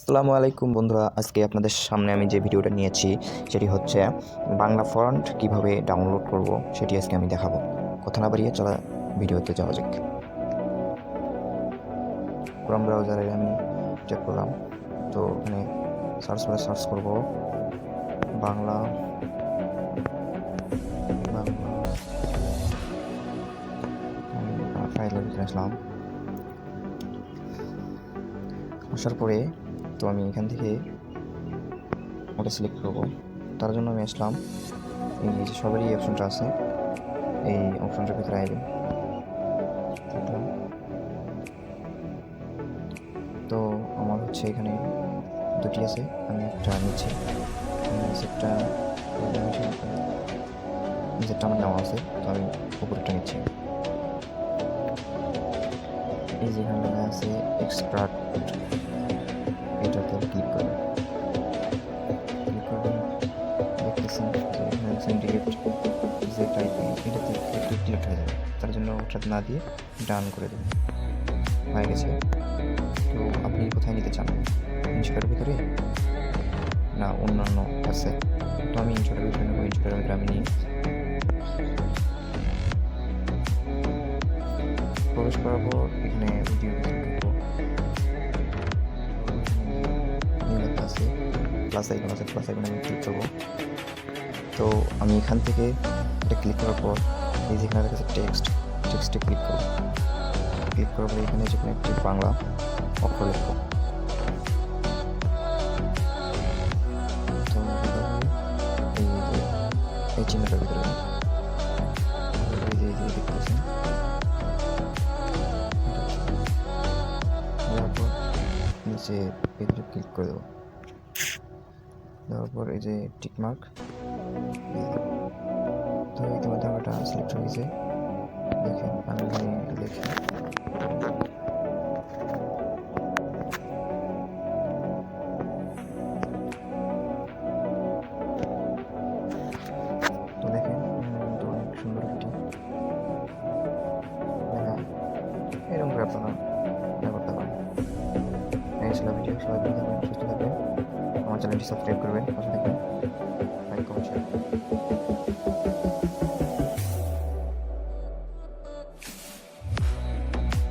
আসসালামু আলাইকুম বন্ধুরা, আজকে আপনাদের সামনে আমি যে ভিডিওটা নিয়েছি সেটি হচ্ছে বাংলা ফন্ট কিভাবে ডাউনলোড করব সেটি আজকে আমি দেখাবো। কথা না বাড়িয়ে চলা ভিডিওতে যাওয়া যাক। ক্রোম ব্রাউজারে আমি চেক করলাম, তো এখানে সার্চ করব বাংলা ফাইলের ভিতরে আসলাম। আসার পরে তো আমি এখান থেকে ওটা সিলেক্ট করব। তার জন্য আমি আসলাম এই যে সবারই অপশনটা আছে, এই অপশনটার ভিতরে আইবে। তো আমার হচ্ছে এখানে দুটি আছে, আমি একটা নিচ্ছি। নিচেরটা আমার নেওয়া আছে, তো আমি উপরেরটা নিচ্ছি। এই যেখানে লেখা আছে এক্সট্রাক্ট, এটাতে ক্লিক করবেন। দেখতেছেন যে এখানে সিন্ডিকেট যে টাইপিং, এটাতে ডিলিট হয়ে যাবে। তার জন্য ওটা না দিয়ে ডান করে দেবেন। হয়ে গেছে। তো আপনি কোথায় নিতে চান, ইনস্টার ভিতরে না অন্যান্য আছে? তো আমি ইনস্টার ভিতরে নেবো। ইনস্টার ভিতরে আমি নিই, প্রবেশ করার পর এখানে ভিডিও আছে, প্লাস আইকন আছে, প্লাস আইকনে আমি ক্লিক করবো। তো আমি এখান থেকে এটা ক্লিক করার পর এই যেখানে দেখা যাচ্ছে টেক্সটে ক্লিক করব। ক্লিক করার পর এখানে যেখানে একটি বাংলা অক্ষর লিখব। তো এই চিহ্নটার ভিতরে দেখতেছেন, দেওয়ার পর নিচে এগুলো ক্লিক করে দেবো। দেওয়ার পর এই যে টিক মার্ক, তো ইতিমধ্যে আমার সিলেক্ট হয়ে গেছে। দেখেন আমি লিখি তো দেখেন তো অনেক সুন্দর একটি এরকম করে আপনারা করতে পারেন। এই ছিল ভিডিও। সবাই ভালো থাকবেন, সুস্থ থাকবেন, আমার চ্যানেলটি সাবস্ক্রাইব করবেন, পাশে থাকবেন, লাইক কমেন্ট শেয়ার।